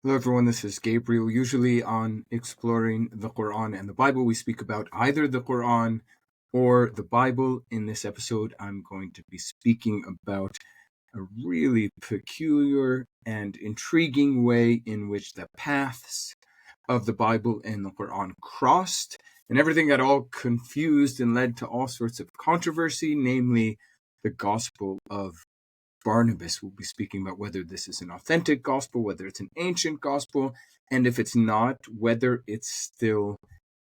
Hello, everyone. This is Gabriel. Usually, on Exploring the Quran and the Bible, we speak about either the Quran or the Bible. In this episode, I'm going to be speaking about a really peculiar and intriguing way in which the paths of the Bible and the Quran crossed, and everything got all confused and led to all sorts of controversy, namely the Gospel of Barnabas. Will be speaking about whether this is an authentic gospel, whether it's an ancient gospel, and if it's not, whether it still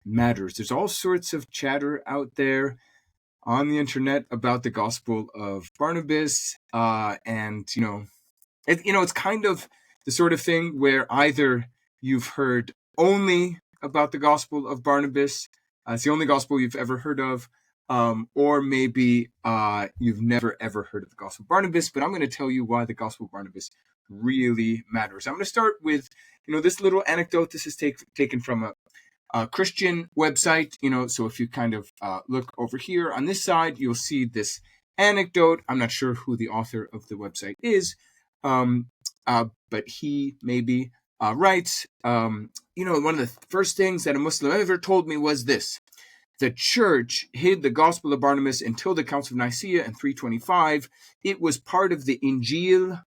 matters. There's all sorts of chatter out there on the internet about the Gospel of Barnabas, and it's kind of the sort of thing where either you've heard only about the Gospel of Barnabas, it's the only gospel you've ever heard of, or maybe you've never ever heard of the Gospel of Barnabas. But I'm going to tell you why the Gospel of Barnabas really matters. I'm going to start with this little anecdote. This is taken from a Christian website. So if you kind of look over here on this side, you'll see this anecdote. I'm not sure who the author of the website is, but he maybe writes, one of the first things that a Muslim ever told me was this: the church hid the Gospel of Barnabas until the Council of Nicaea in 325. It was part of the Injil,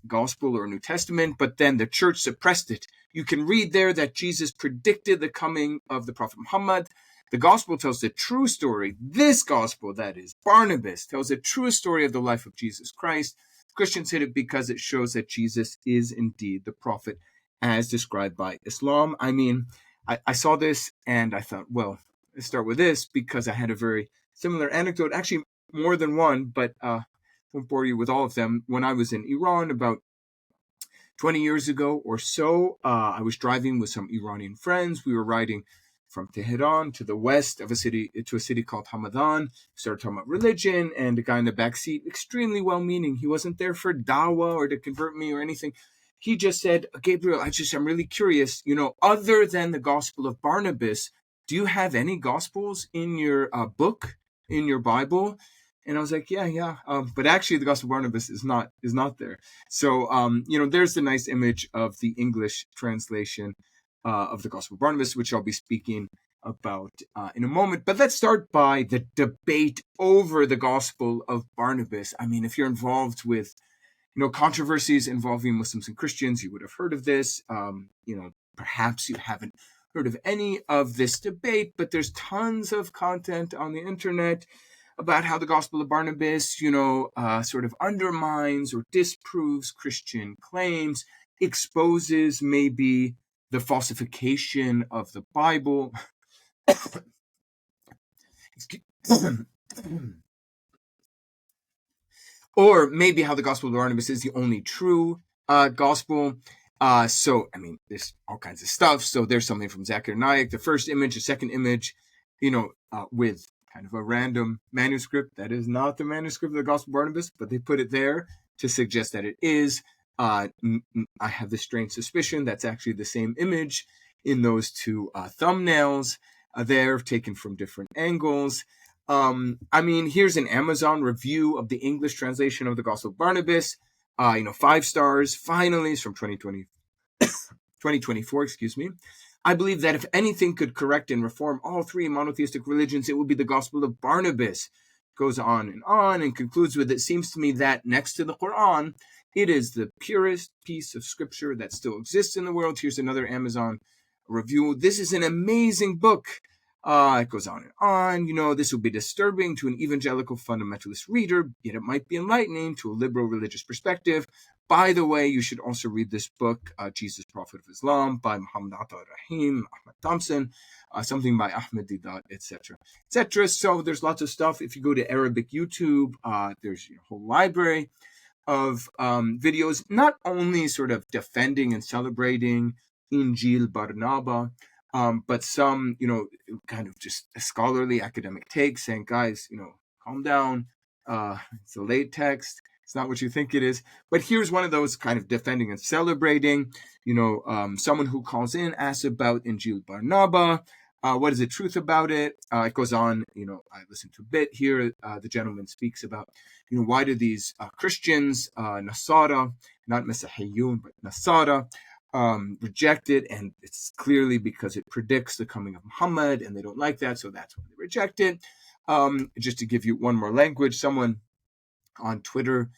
Gospel or New Testament, but then the church suppressed it. You can read there that Jesus predicted the coming of the Prophet Muhammad. The Gospel tells the true story. This Gospel, that is Barnabas, tells the true story of the life of Jesus Christ. Christians hid it because it shows that Jesus is indeed the prophet as described by Islam. I mean, I saw this and I thought, well, let's start with this because I had a very similar anecdote, actually more than one, but won't bore you with all of them. When I was in Iran about 20 years ago or so, I was driving with some Iranian friends. We were riding from Tehran to the west of a city called Hamadan. Started talking about religion, and the guy in the back seat, extremely well-meaning. He wasn't there for dawah or to convert me or anything. He just said, Gabriel, I'm really curious, other than the Gospel of Barnabas, do you have any Gospels in your book, in your Bible? And I was like, yeah. But actually, the Gospel of Barnabas is not there. So, there's the nice image of the English translation of the Gospel of Barnabas, which I'll be speaking about in a moment. But let's start by the debate over the Gospel of Barnabas. I mean, if you're involved with, controversies involving Muslims and Christians, you would have heard of this. Perhaps you haven't heard of any of this debate, but there's tons of content on the internet about how the Gospel of Barnabas, sort of undermines or disproves Christian claims, exposes maybe the falsification of the Bible, or maybe how the Gospel of Barnabas is the only true gospel. So, I mean, there's all kinds of stuff. So there's something from Zakir Naik, the first image, the second image, with kind of a random manuscript that is not the manuscript of the Gospel of Barnabas, but they put it there to suggest that it is. I have this strange suspicion that's actually the same image in those two thumbnails there, taken from different angles. Here's an Amazon review of the English translation of the Gospel of Barnabas. 5 stars. Finally, it's from 2024, excuse me. I believe that if anything could correct and reform all three monotheistic religions, it would be the Gospel of Barnabas. Goes on and concludes with, it seems to me that next to the Quran, it is the purest piece of scripture that still exists in the world. Here's another Amazon review. This is an amazing book. It goes on and on. This will be disturbing to an evangelical fundamentalist reader, yet it might be enlightening to a liberal religious perspective. By the way, you should also read this book, Jesus, Prophet of Islam, by Muhammad Atta Rahim, Ahmad Thompson, something by Ahmed Didat, etc., etc. So there's lots of stuff. If you go to Arabic YouTube, there's a whole library of videos, not only sort of defending and celebrating Injil Barnaba, but some, kind of just scholarly academic takes saying, guys, calm down. It's a late text. It's not what you think it is. But here's one of those kind of defending and celebrating. Someone who calls in asks about Injil Barnaba. What is the truth about it? It goes on, I listened to a bit here. The gentleman speaks about, why do these Christians, Nasara, not Masihiyun, but Nasara, reject it, and it's clearly because it predicts the coming of Muhammad, and they don't like that, so that's why they reject it. Just to give you one more language, someone on Twitter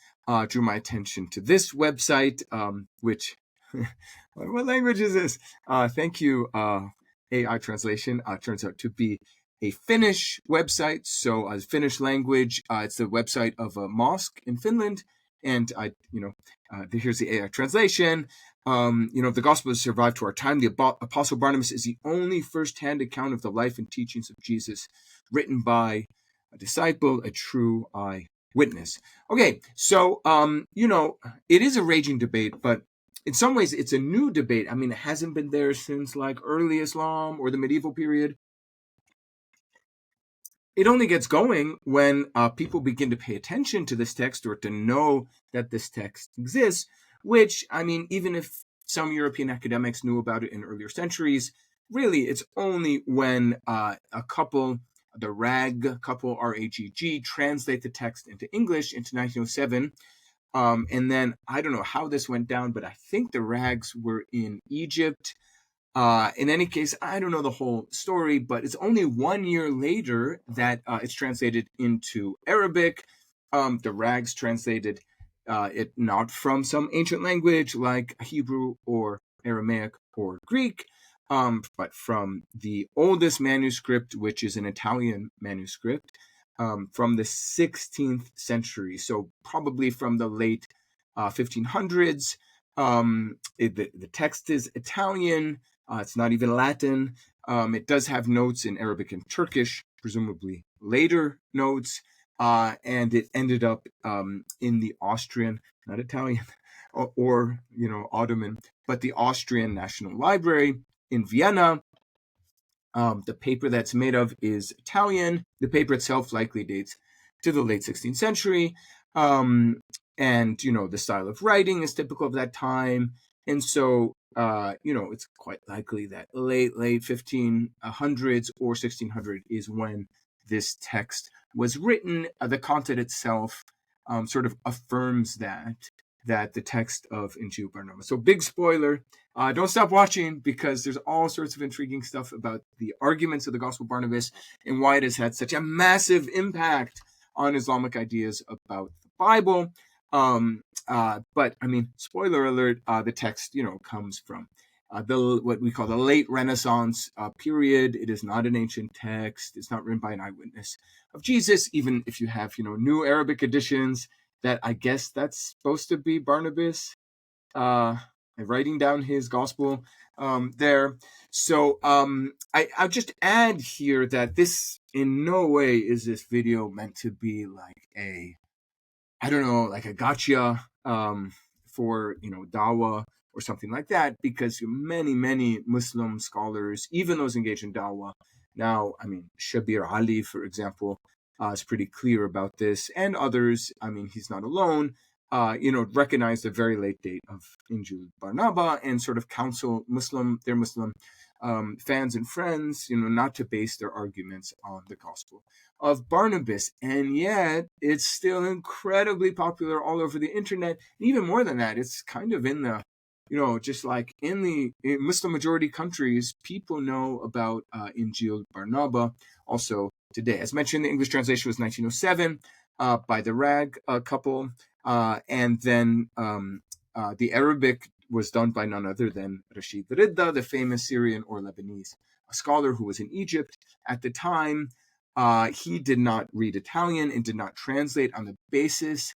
drew my attention to this website, which, what language is this? Thank you, AI translation. Turns out to be a Finnish website. So Finnish language, it's the website of a mosque in Finland. And here's the AI translation. The gospel has survived to our time. The Apostle Barnabas is the only first-hand account of the life and teachings of Jesus written by a disciple, a true eyewitness. Okay, so, it is a raging debate, but in some ways it's a new debate. I mean, it hasn't been there since like early Islam or the medieval period. It only gets going when people begin to pay attention to this text or to know that this text exists, which, I mean, even if some European academics knew about it in earlier centuries, really it's only when a couple, the RAG couple, RAGG, translate the text into English into 1907. And then I don't know how this went down, but I think the RAGs were in Egypt. In any case, I don't know the whole story, but it's only 1 year later that it's translated into Arabic. The RAGs translated it not from some ancient language like Hebrew or Aramaic or Greek, but from the oldest manuscript, which is an Italian manuscript from the 16th century. So probably from the late 1500s. The text is Italian. It's not even Latin. It does have notes in Arabic and Turkish, presumably later notes, and it ended up in the Austrian, not Italian, or Ottoman, but the Austrian National Library in Vienna. The paper that's made of is Italian. The paper itself likely dates to the late 16th century. And, the style of writing is typical of that time. And so, it's quite likely that late 1500s or 1600 is when this text was written. The content itself sort of affirms that the text of Injil Barnabas. So big spoiler, don't stop watching because there's all sorts of intriguing stuff about the arguments of the Gospel of Barnabas and why it has had such a massive impact on Islamic ideas about the Bible. But I mean, spoiler alert, the text, comes from what we call the late Renaissance period. It is not an ancient text. It's not written by an eyewitness of Jesus, even if you have, new Arabic editions that I guess that's supposed to be Barnabas writing down his gospel there. So I'll just add here that this in no way is this video meant to be like like a gotcha for, dawah or something like that, because many Muslim scholars, even those engaged in dawah now, I mean, Shabir Ali, for example, is pretty clear about this, and others, I mean, he's not alone, recognize the very late date of Injil Barnaba and sort of counsel their Muslim fans and friends, not to base their arguments on the Gospel of Barnabas. And yet it's still incredibly popular all over the internet. And even more than that, it's kind of in the, just like in the Muslim majority countries, people know about Injil Barnaba also today. As mentioned, the English translation was 1907 by the RAG couple. And then the Arabic was done by none other than Rashid Ridda, the famous Syrian or Lebanese scholar who was in Egypt at the time. He did not read Italian and did not translate on the basis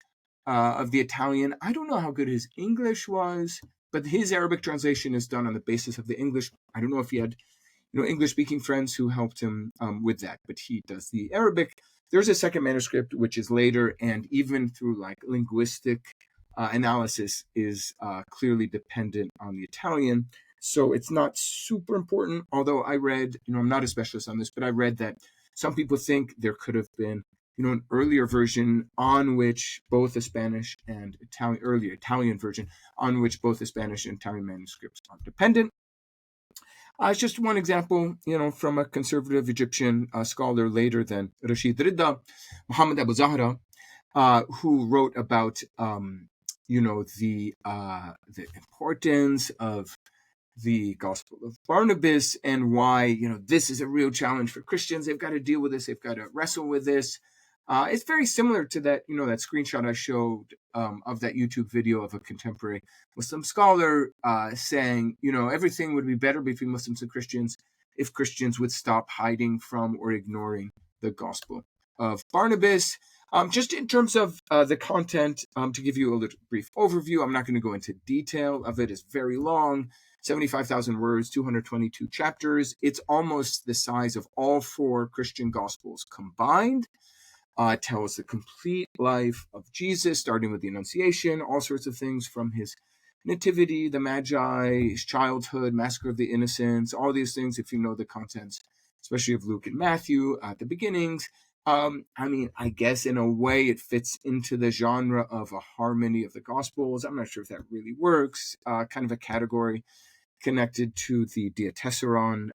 of the Italian. I don't know how good his English was, but his Arabic translation is done on the basis of the English. I don't know if he had, English-speaking friends who helped him with that, but he does the Arabic. There's a second manuscript, which is later, and even through like linguistic analysis is clearly dependent on the Italian. So it's not super important, although I read, I'm not a specialist on this, but I read that some people think there could have been, an earlier version on which both the Spanish and earlier Italian version on which both the Spanish and Italian manuscripts are dependent. It's just one example, from a conservative Egyptian scholar later than Rashid Ridda, Muhammad Abu Zahra, who wrote about, the importance of the Gospel of Barnabas and why, this is a real challenge for Christians. They've got to deal with this. They've got to wrestle with this. It's very similar to that, that screenshot I showed of that YouTube video of a contemporary Muslim scholar saying, everything would be better between Muslims and Christians if Christians would stop hiding from or ignoring the Gospel of Barnabas. Just in terms of the content, to give you a little brief overview, I'm not going to go into detail of it. It's very long, 75,000 words, 222 chapters. It's almost the size of all 4 Christian Gospels combined. Tells the complete life of Jesus, starting with the Annunciation, all sorts of things from his nativity, the Magi, his childhood, massacre of the innocents, all these things, if you know the contents, especially of Luke and Matthew at the beginnings. I guess in a way it fits into the genre of a harmony of the Gospels. I'm not sure if that really works. Kind of a category connected to the Diatessaron,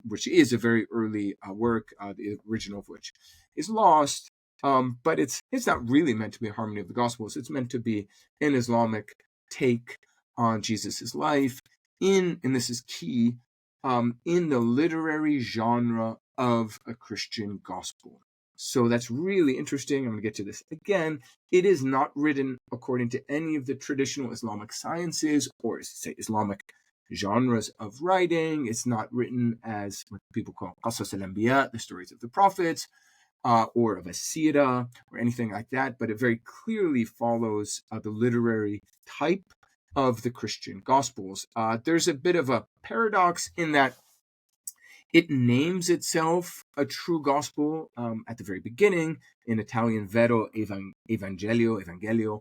which is a very early work, the original of which is lost. But it's not really meant to be a harmony of the Gospels. It's meant to be an Islamic take on Jesus's life and this is key, in the literary genre of a Christian gospel. So that's really interesting. I'm going to get to this again. It is not written according to any of the traditional Islamic sciences or, say, Islamic genres of writing. It's not written as what people call Qasas al-Anbiya, the stories of the prophets, or of a Sira or anything like that, but it very clearly follows the literary type of the Christian Gospels. There's a bit of a paradox in that it names itself a true gospel at the very beginning, in Italian Vero Evangelio,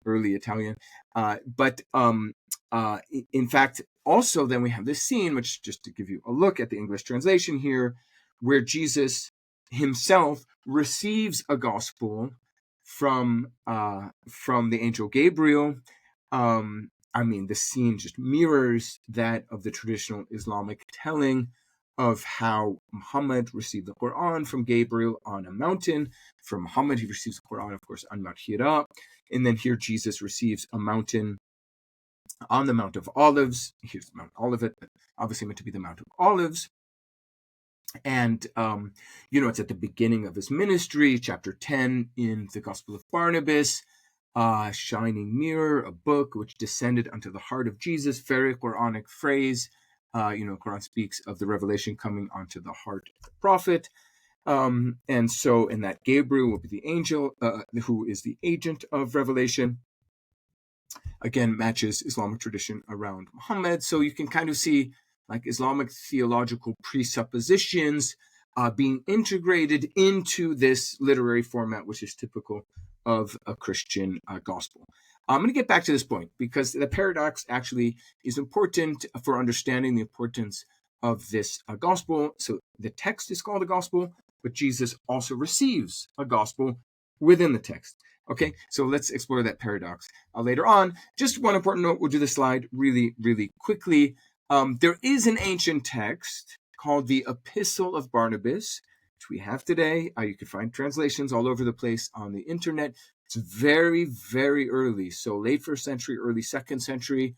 early Italian. But in fact, also then we have this scene, which just to give you a look at the English translation here, where Jesus himself receives a gospel from the angel Gabriel. The scene just mirrors that of the traditional Islamic telling of how Muhammad received the Quran from Gabriel on a mountain. From Muhammad, he receives the Quran, of course, on Mount Hira. And then here Jesus receives a mountain on the Mount of Olives. Here's Mount Olivet, but obviously meant to be the Mount of Olives. And, it's at the beginning of his ministry, chapter 10 in the Gospel of Barnabas. Shining mirror, a book which descended unto the heart of Jesus, very Quranic phrase. Quran speaks of the revelation coming onto the heart of the prophet. And so in that Gabriel will be the angel who is the agent of revelation. Again, matches Islamic tradition around Muhammad. So you can kind of see like Islamic theological presuppositions being integrated into this literary format, which is typical of a Christian gospel. I'm going to get back to this point because the paradox actually is important for understanding the importance of this gospel. So the text is called a gospel, but Jesus also receives a gospel within the text. Okay, so let's explore that paradox later on. Just one important note, we'll do the slide really, really quickly. There is an ancient text called the Epistle of Barnabas, which we have today. You can find translations all over the place on the internet. It's very, very early, so late 1st century, early 2nd century.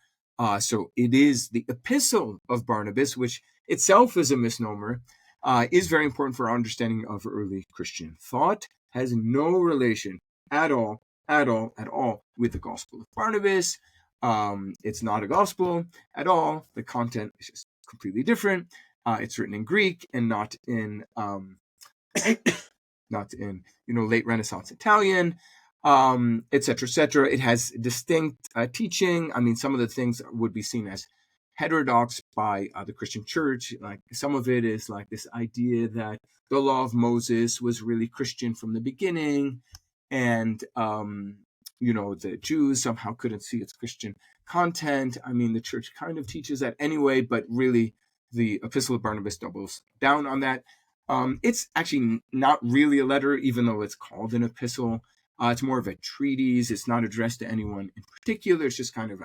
So it is the Epistle of Barnabas, which itself is a misnomer, is very important for our understanding of early Christian thought, has no relation at all with the Gospel of Barnabas. It's not a gospel at all. The content is just completely different. It's written in Greek and not in late Renaissance Italian, etc., etc. It has distinct teaching. Some of the things would be seen as heterodox by the Christian church. Like some of it is like this idea that the law of Moses was really Christian from the beginning, and the Jews somehow couldn't see its Christian content. The church kind of teaches that anyway, but really the Epistle of Barnabas doubles down on that. It's actually not really a letter, even though it's called an epistle. It's more of a treatise. It's not addressed to anyone in particular. It's just kind of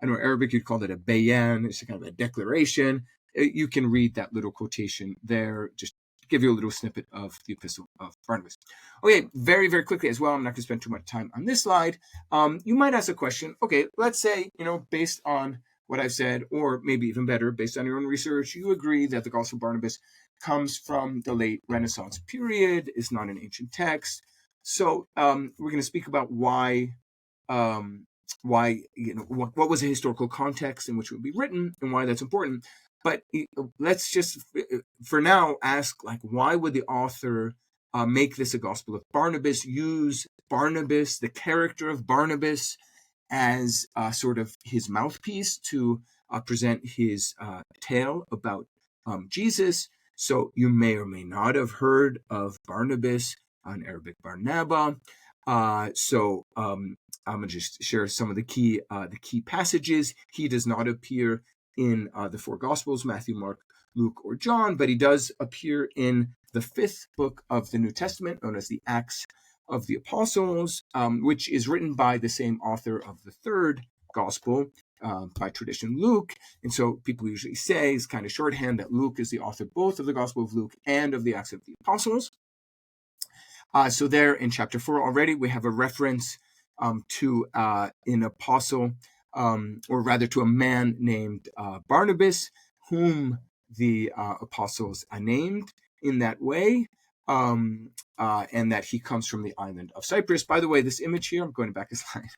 Arabic, you'd call it a bayan. It's kind of a declaration. You can read that little quotation there, just to give you a little snippet of the Epistle of Barnabas. Okay, very, very quickly as well, I'm not going to spend too much time on this slide. You might ask a question, okay, let's say, based on what I've said, or maybe even better, based on your own research, you agree that the Gospel of Barnabas comes from the late Renaissance period, is not an ancient text. So we're going to speak about why, what was the historical context in which it would be written and why that's important. But let's just, for now, ask, like, why would the author make this a Gospel of Barnabas, use Barnabas, the character of Barnabas, as sort of his mouthpiece to present his tale about Jesus? So you may or may not have heard of Barnabas, on Arabic Barnaba. I'm gonna just share some of the key passages. He does not appear in the four Gospels, Matthew, Mark, Luke, or John, but he does appear in the fifth book of the New Testament, known as the Acts of the Apostles, which is written by the same author of the third Gospel, by tradition Luke. And so people usually say, it's kind of shorthand, that Luke is the author both of the Gospel of Luke and of the Acts of the Apostles. So there in chapter 4 already, we have a reference to an apostle, or rather to a man named Barnabas, whom the apostles named in that way, and that he comes from the island of Cyprus. By the way, this image here, I'm going back a slide.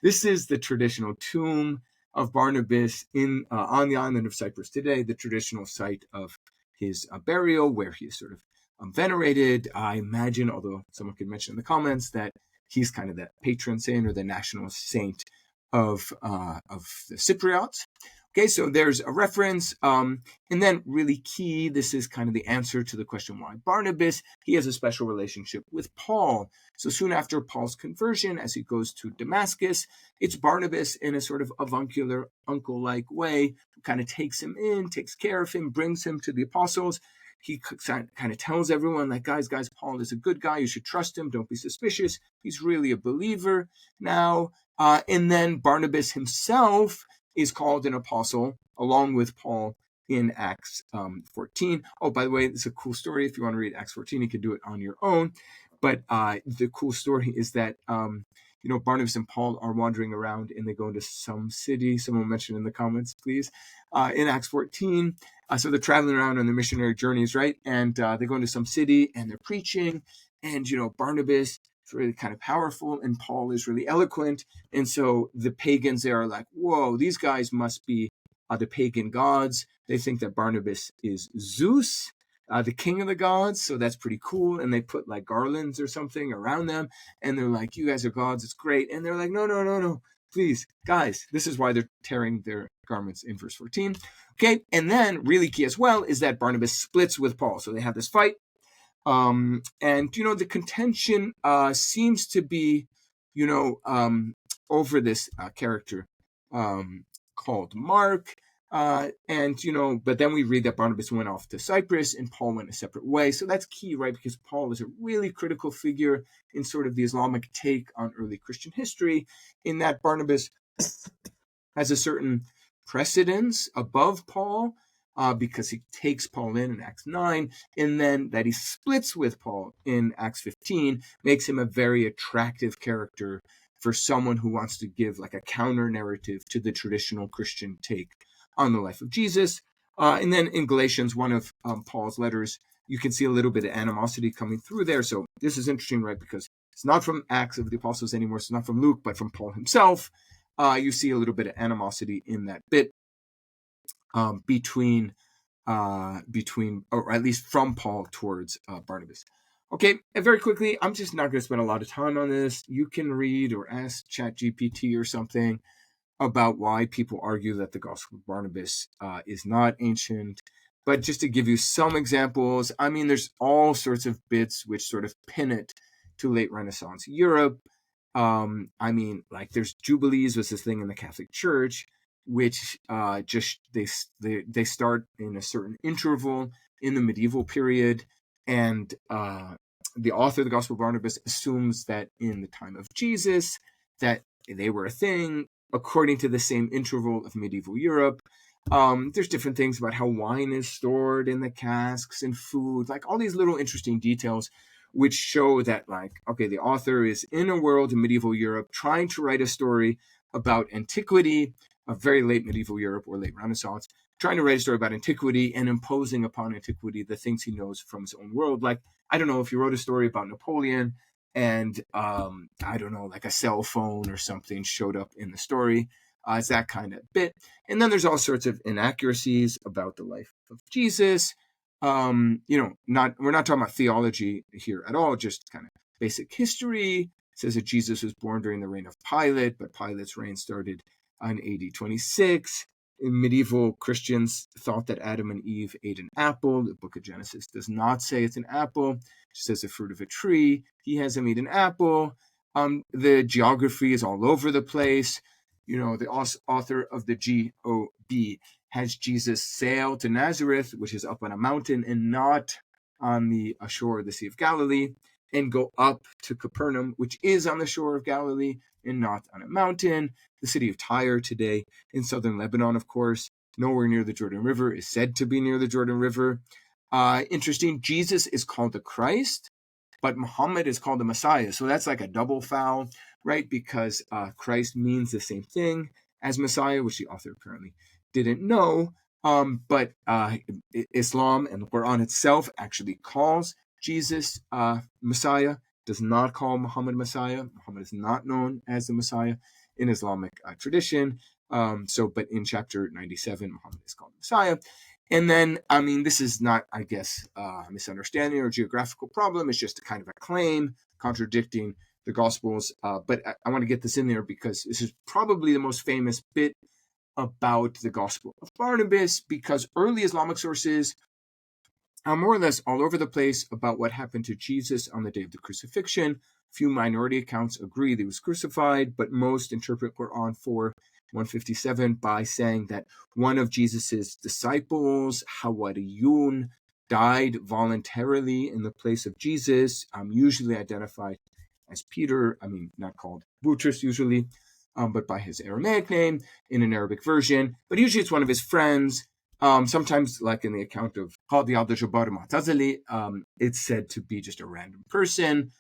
This is the traditional tomb of Barnabas on the island of Cyprus today, the traditional site of his burial, where he is sort of venerated. I imagine, although someone could mention in the comments, that he's kind of the patron saint or the national saint of the Cypriots. Okay, so there's a reference, and then really key, this is kind of the answer to the question why Barnabas. He has a special relationship with Paul. So soon after Paul's conversion, as he goes to Damascus, it's Barnabas, in a sort of avuncular, uncle-like way, who kind of takes him in, takes care of him, brings him to the apostles. He kind of tells everyone, like, guys, Paul is a good guy. You should trust him. Don't be suspicious. He's really a believer now. And then Barnabas himself is called an apostle along with Paul in Acts 14. Oh, by the way, it's a cool story. If you want to read Acts 14, you can do it on your own. But the cool story is that, Barnabas and Paul are wandering around and they go into some city. Someone mentioned in the comments, please, in Acts 14. So they're traveling around on their missionary journeys, right? And they go into some city and they're preaching. And, Barnabas is really kind of powerful and Paul is really eloquent. And so the pagans there are like, whoa, these guys must be the pagan gods. They think that Barnabas is Zeus, the king of the gods. So that's pretty cool. And they put like garlands or something around them. And they're like, you guys are gods. It's great. And they're like, no. Please, guys, this is why they're tearing their garments in verse 14. Okay, and then really key as well is that Barnabas splits with Paul. So they have this fight. And, the contention seems to be, over this character called Mark. But then we read that Barnabas went off to Cyprus and Paul went a separate way. So that's key, right? Because Paul is a really critical figure in sort of the Islamic take on early Christian history, in that Barnabas has a certain precedence above Paul, because he takes Paul in Acts 9, and then that he splits with Paul in Acts 15 makes him a very attractive character for someone who wants to give like a counter narrative to the traditional Christian take on the life of Jesus. And then in Galatians, one of Paul's letters, you can see a little bit of animosity coming through there. So this is interesting, right? Because it's not from Acts of the Apostles anymore. It's not from Luke, but from Paul himself. You see a little bit of animosity in that bit between, or at least from Paul towards Barnabas. Okay, and very quickly, I'm just not going to spend a lot of time on this. You can read or ask ChatGPT or something about why people argue that the Gospel of Barnabas is not ancient. But just to give you some examples, I mean, there's all sorts of bits which sort of pin it to late Renaissance Europe. Like there's Jubilees was this thing in the Catholic Church, which they start in a certain interval in the medieval period, and the author of the Gospel of Barnabas assumes that in the time of Jesus that they were a thing according to the same interval of medieval Europe. There's different things about how wine is stored in the casks and food, like all these little interesting details which show that, like, okay, the author is in a world in medieval Europe trying to write a story about antiquity, very late medieval Europe or late Renaissance, trying to write a story about antiquity and imposing upon antiquity the things he knows from his own world. Like, I don't know, if you wrote a story about Napoleon and, I don't know, like a cell phone or something showed up in the story, it's that kind of bit. And then there's all sorts of inaccuracies about the life of Jesus. We're not talking about theology here at all, just kind of basic history. It says that Jesus was born during the reign of Pilate, but Pilate's reign started on AD 26. Medieval Christians thought that Adam and Eve ate an apple. The book of Genesis does not say it's an apple. It says the fruit of a tree. He has them eat an apple. The geography is all over the place. The author of the G.O.B. has Jesus sail to Nazareth, which is up on a mountain and not on the shore of the Sea of Galilee, and go up to Capernaum, which is on the shore of Galilee and not on a mountain. The city of Tyre today in southern Lebanon, of course, nowhere near the Jordan River, is said to be near the Jordan River. Interesting, Jesus is called the Christ, but Muhammad is called the Messiah. So that's like a double foul, right? Because Christ means the same thing as Messiah, which the author apparently didn't know. But Islam and the Quran itself actually calls Jesus Messiah, does not call Muhammad Messiah. Muhammad is not known as the Messiah in Islamic tradition. But in chapter 97, Muhammad is called Messiah. And then, this is not, I guess, a misunderstanding or geographical problem. It's just a kind of a claim contradicting the Gospels. But I want to get this in there because this is probably the most famous bit about the Gospel of Barnabas, because early Islamic sources are more or less all over the place about what happened to Jesus on the day of the crucifixion. Few minority accounts agree that he was crucified, but most interpret Quran 4:157 by saying that one of Jesus's disciples, Hawariyun, died voluntarily in the place of Jesus, usually identified as Peter, not called Boutros usually, but by his Aramaic name in an Arabic version. But usually it's one of his friends. Sometimes, like in the account of Qadi Abdul-Jabbar Mu'tazili, it's said to be just a random person.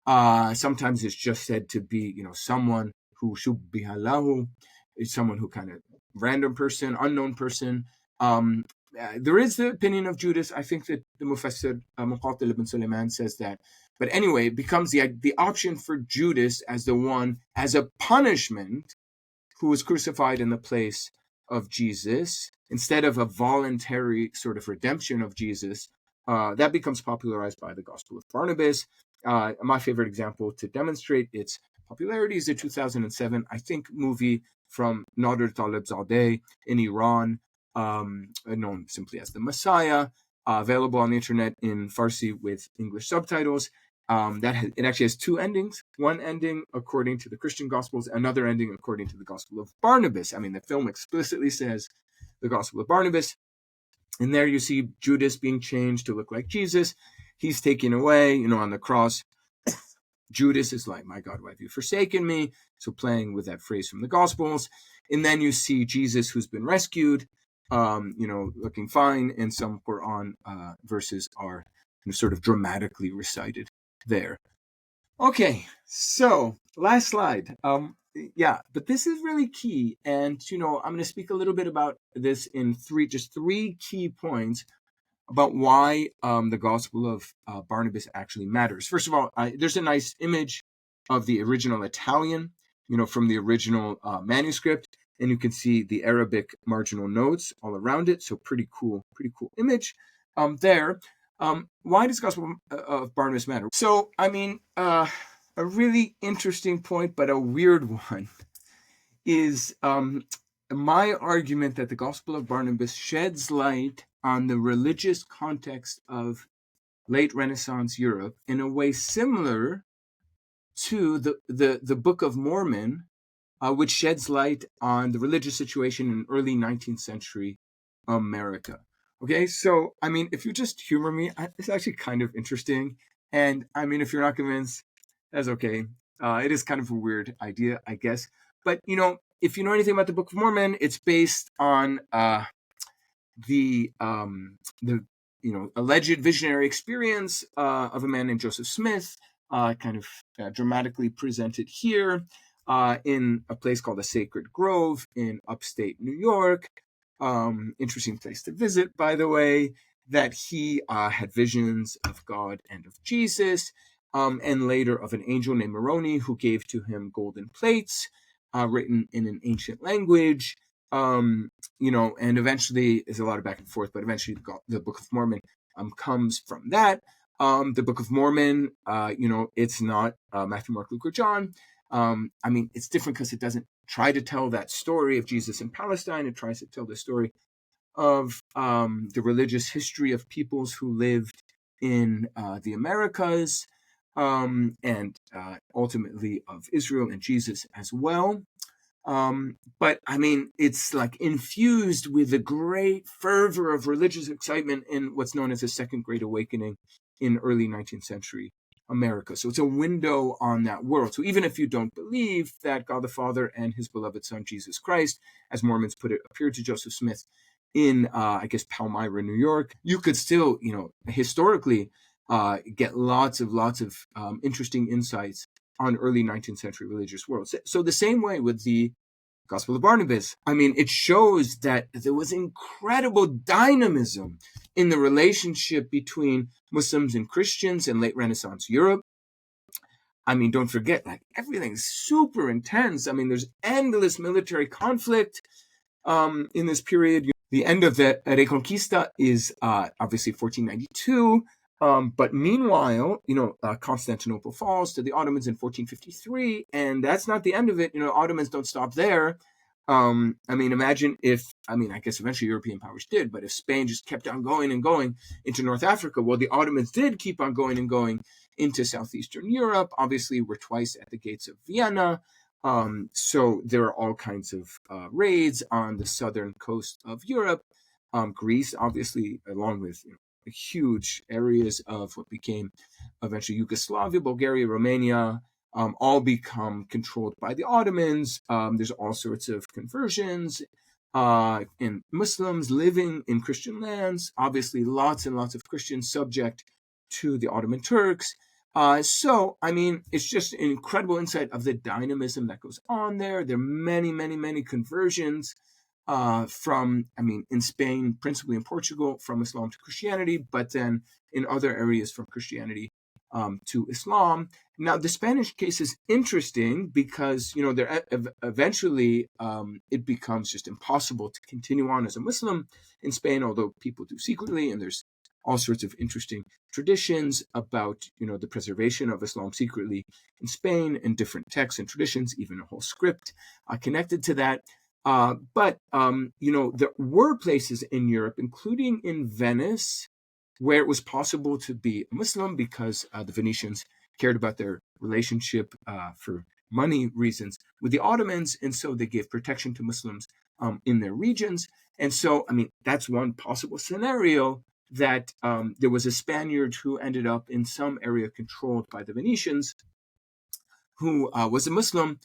Sometimes it's just said to be, someone who shubbiha lahu, is someone who kind of random person, unknown person. There is the opinion of Judas. I think that the Mufassir Muqatil ibn Sulaiman says that. But anyway, it becomes the option for Judas as the one, as a punishment, who was crucified in the place of Jesus, instead of a voluntary sort of redemption of Jesus. That becomes popularized by the Gospel of Barnabas. My favorite example to demonstrate its popularity is the 2007, I think, movie from Nader Talebzadeh in Iran, known simply as The Messiah, available on the internet in Farsi with English subtitles. It actually has two endings. One ending according to the Christian Gospels, another ending according to the Gospel of Barnabas. The film explicitly says the Gospel of Barnabas. And there you see Judas being changed to look like Jesus. He's taken away, on the cross. Judas is like, my God, why have you forsaken me? So playing with that phrase from the Gospels. And then you see Jesus, who's been rescued, looking fine. And some Quran verses are sort of dramatically recited there. Okay, so last slide. But this is really key. And, I'm going to speak a little bit about this in three key points about why the Gospel of Barnabas actually matters. First of all, there's a nice image of the original Italian, from the original manuscript, and you can see the Arabic marginal notes all around it. So pretty cool image there. Why does Gospel of Barnabas matter? So, a really interesting point, but a weird one, is my argument that the Gospel of Barnabas sheds light on the religious context of late Renaissance Europe in a way similar to the Book of Mormon, which sheds light on the religious situation in early 19th century America. Okay, so, if you just humor me, it's actually kind of interesting. And, if you're not convinced, that's okay. It is kind of a weird idea, I guess. But, if you know anything about the Book of Mormon, it's based on the alleged visionary experience of a man named Joseph Smith, kind of dramatically presented here. in a place called the Sacred Grove in upstate New York. Interesting place to visit, by the way, that he had visions of God and of Jesus, and later of an angel named Moroni who gave to him golden plates written in an ancient language. And eventually there's a lot of back and forth, but eventually the Book of Mormon comes from that. The Book of Mormon, it's not Matthew, Mark, Luke, or John. It's different because it doesn't try to tell that story of Jesus in Palestine. It tries to tell the story of the religious history of peoples who lived in the Americas, and ultimately of Israel and Jesus as well. But it's like infused with the great fervor of religious excitement in what's known as the Second Great Awakening in early 19th century America. So it's a window on that world. So even if you don't believe that God the Father and his beloved Son, Jesus Christ, as Mormons put it, appeared to Joseph Smith in, Palmyra, New York, you could still, historically get lots of interesting insights on early 19th century religious worlds. So the same way with the Gospel of Barnabas, it shows that there was incredible dynamism in the relationship between Muslims and Christians in late Renaissance Europe. Don't forget, like, everything's super intense. There's endless military conflict in this period. The end of the Reconquista is obviously 1492. But meanwhile, Constantinople falls to the Ottomans in 1453, and that's not the end of it. Ottomans don't stop there. Imagine if, I guess eventually European powers did, but if Spain just kept on going and going into North Africa, well, the Ottomans did keep on going and going into Southeastern Europe. Obviously, we're twice at the gates of Vienna. So there are all kinds of raids on the southern coast of Europe. Greece, obviously, along with huge areas of what became eventually Yugoslavia, Bulgaria, Romania, all become controlled by the Ottomans. There's all sorts of conversions and Muslims living in Christian lands. Obviously, lots and lots of Christians subject to the Ottoman Turks. It's just an incredible insight of the dynamism that goes on there. There are many, many, many conversions in Spain, principally in Portugal, from Islam to Christianity, but then in other areas from Christianity to Islam. Now, the Spanish case is interesting because, there eventually it becomes just impossible to continue on as a Muslim in Spain, although people do secretly, and there's all sorts of interesting traditions about, the preservation of Islam secretly in Spain, and different texts and traditions, even a whole script connected to that. But there were places in Europe, including in Venice, where it was possible to be a Muslim because the Venetians cared about their relationship for money reasons with the Ottomans, and so they gave protection to Muslims in their regions. And so, that's one possible scenario, that there was a Spaniard who ended up in some area controlled by the Venetians, who was a Muslim,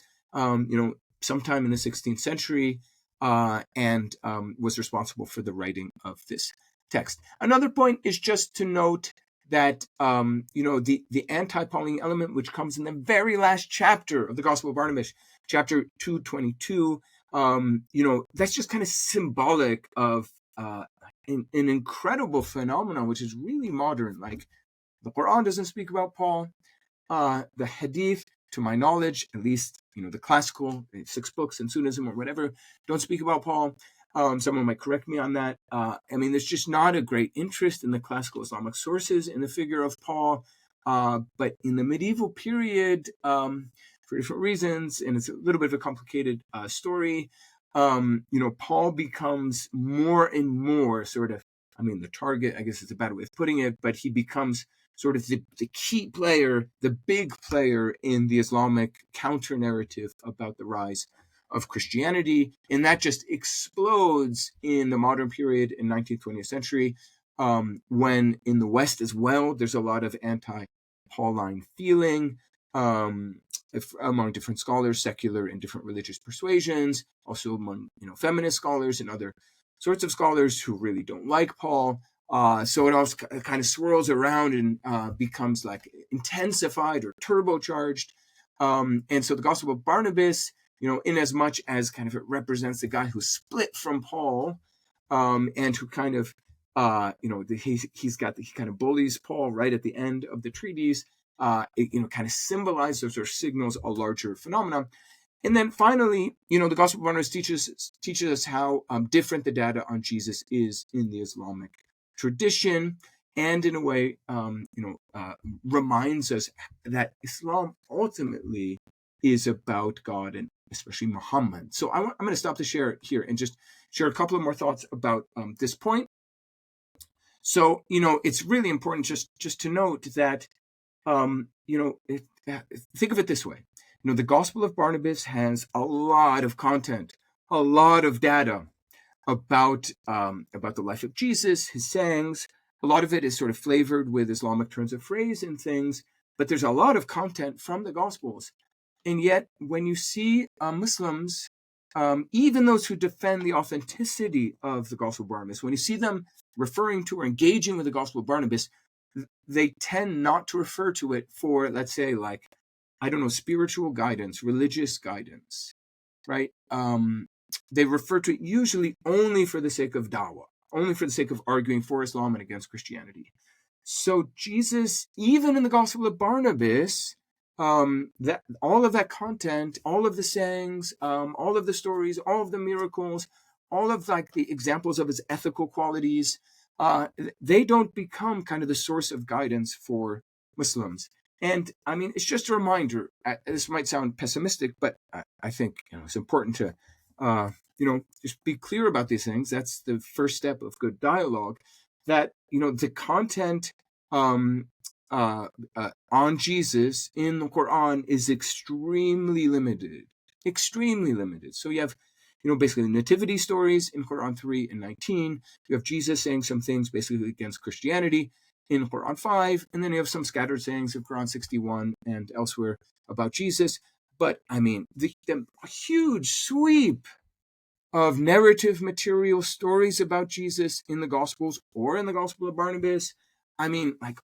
sometime in the 16th century, and was responsible for the writing of this text. Another point is just to note that the anti-Pauline element, which comes in the very last chapter of the Gospel of Barnabas, chapter 222, that's just kind of symbolic of an incredible phenomenon, which is really modern. Like, the Quran doesn't speak about Paul. The Hadith, to my knowledge, at least, the classical 6 books in Sunnism or whatever, don't speak about Paul. Someone might correct me on that. There's just not a great interest in the classical Islamic sources in the figure of Paul. But in the medieval period, for different reasons, and it's a little bit of a complicated story, Paul becomes more and more sort of, the target, I guess it's a bad way of putting it, but he becomes sort of the key player, the big player in the Islamic counter-narrative about the rise of Christianity. And that just explodes in the modern period in 19th, 20th century, when in the West as well, there's a lot of anti-Pauline feeling among different scholars, secular and different religious persuasions, also among feminist scholars and other sorts of scholars who really don't like Paul. So it all kind of swirls around and becomes like intensified or turbocharged And so the Gospel of Barnabas, in as much as kind of it represents the guy who split from Paul, and who kind of, he kind of bullies Paul right at the end of the treatise. It kind of symbolizes or signals a larger phenomenon. And then finally, the Gospel of Barnabas teaches us how different the data on Jesus is in the Islamic tradition, and in a way, reminds us that Islam ultimately is about God and especially Muhammad. So I'm going to stop the share here and just share a couple of more thoughts about this point. So, it's really important just to note that, think of it this way. The Gospel of Barnabas has a lot of content, a lot of data about the life of Jesus, his sayings. A lot of it is sort of flavored with Islamic turns of phrase and things, but there's a lot of content from the Gospels. And yet, when you see Muslims, even those who defend the authenticity of the Gospel of Barnabas, when you see them referring to or engaging with the Gospel of Barnabas, they tend not to refer to it for, let's say, like, I don't know, spiritual guidance, religious guidance, right? They refer to it usually only for the sake of dawah, only for the sake of arguing for Islam and against Christianity. So Jesus, even in the Gospel of Barnabas, that all of that content, all of the sayings, all of the stories, all of the miracles, all of like the examples of his ethical qualities, they don't become kind of the source of guidance for Muslims. And I mean, it's just a reminder. This might sound pessimistic, but I think it's important to, just be clear about these things. That's the first step of good dialogue. That the content on Jesus in the Quran is extremely limited, extremely limited. So you have, basically the nativity stories in Quran 3 and 19. You have Jesus saying some things basically against Christianity in Quran 5, and then you have some scattered sayings of Quran 61 and elsewhere about Jesus. But I mean, the huge sweep of narrative material stories about Jesus in the Gospels or in the Gospel of Barnabas, I mean, like,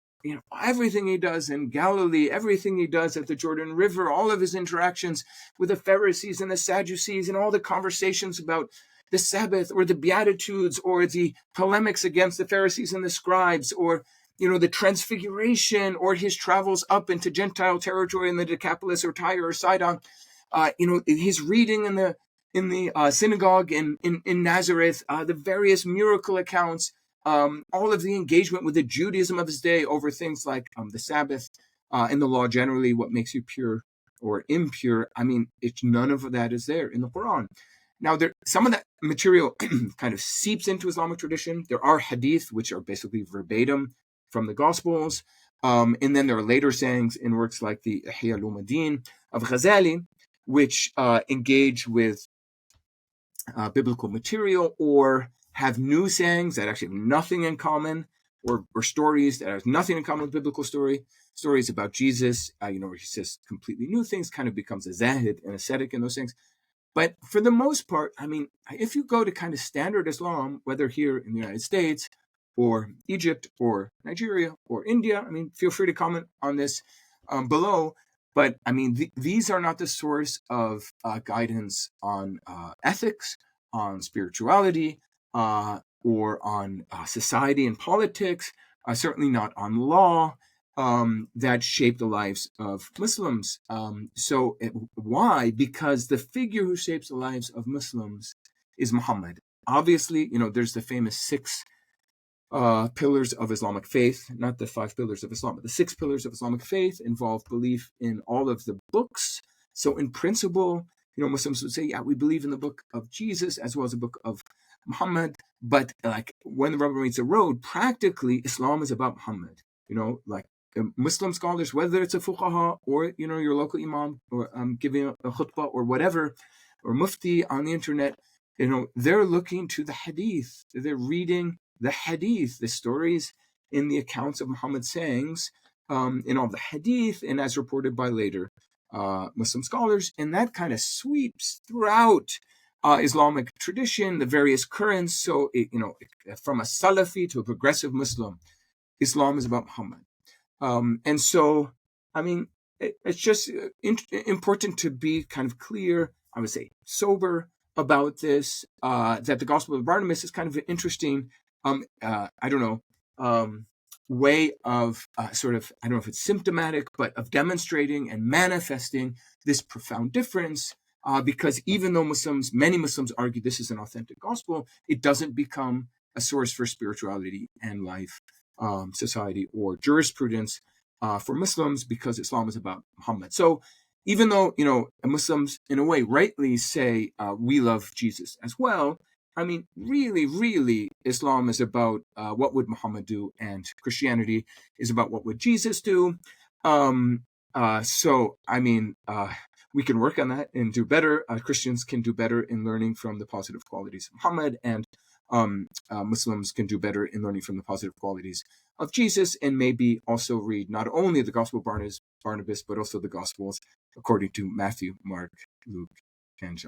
everything he does in Galilee, everything he does at the Jordan River, all of his interactions with the Pharisees and the Sadducees, and all the conversations about the Sabbath or the Beatitudes or the polemics against the Pharisees and the scribes, or the Transfiguration, or his travels up into Gentile territory in the Decapolis or Tyre or Sidon, his reading in the synagogue in Nazareth, the various miracle accounts, all of the engagement with the Judaism of his day over things like the Sabbath and the law generally, what makes you pure or impure. I mean, none of that is there in the Quran. Now, some of that material kind of seeps into Islamic tradition. There are hadith, which are basically verbatim from the Gospels. And then there are later sayings in works like the Ihya al-Ulumuddin of Ghazali, which engage with biblical material or have new sayings that actually have nothing in common, or stories that have nothing in common with biblical stories about Jesus, where he says completely new things, kind of becomes a zahid, an ascetic in those things. But for the most part, I mean, if you go to kind of standard Islam, whether here in the United States or Egypt or Nigeria or India, I mean, feel free to comment on this below. But I mean, these are not the source of guidance on ethics, on spirituality, or on society and politics, certainly not on law, that shape the lives of Muslims. Why? Because the figure who shapes the lives of Muslims is Muhammad. Obviously, there's the famous 6 pillars of Islamic faith, not the 5 pillars of Islam, but the 6 pillars of Islamic faith involve belief in all of the books. So in principle, Muslims would say, yeah, we believe in the book of Jesus as well as the book of Muhammad. But like when the rubber meets the road, practically Islam is about Muhammad. Like Muslim scholars, whether it's a fuqaha or your local imam or giving a khutbah or whatever, or mufti on the internet, they're looking to the hadith. They're reading the hadith, the stories in the accounts of Muhammad's sayings, in all the hadith, and as reported by later Muslim scholars, and that kind of sweeps throughout Islamic tradition, the various currents. So, from a Salafi to a progressive Muslim, Islam is about Muhammad. And so, I mean, it's just important to be kind of clear, I would say sober about this, that the Gospel of Barnabas is kind of an interesting, I don't know, way of sort of, I don't know if it's symptomatic, but of demonstrating and manifesting this profound difference. Because even though many Muslims argue this is an authentic gospel, it doesn't become a source for spirituality and life, society, or jurisprudence for Muslims, because Islam is about Muhammad. So even though, Muslims in a way rightly say we love Jesus as well, I mean, really, really, Islam is about what would Muhammad do, and Christianity is about what would Jesus do. So, I mean, we can work on that and do better. Christians can do better in learning from the positive qualities of Muhammad, and Muslims can do better in learning from the positive qualities of Jesus, and maybe also read not only the Gospel of Barnabas, but also the Gospels according to Matthew, Mark, Luke, and John.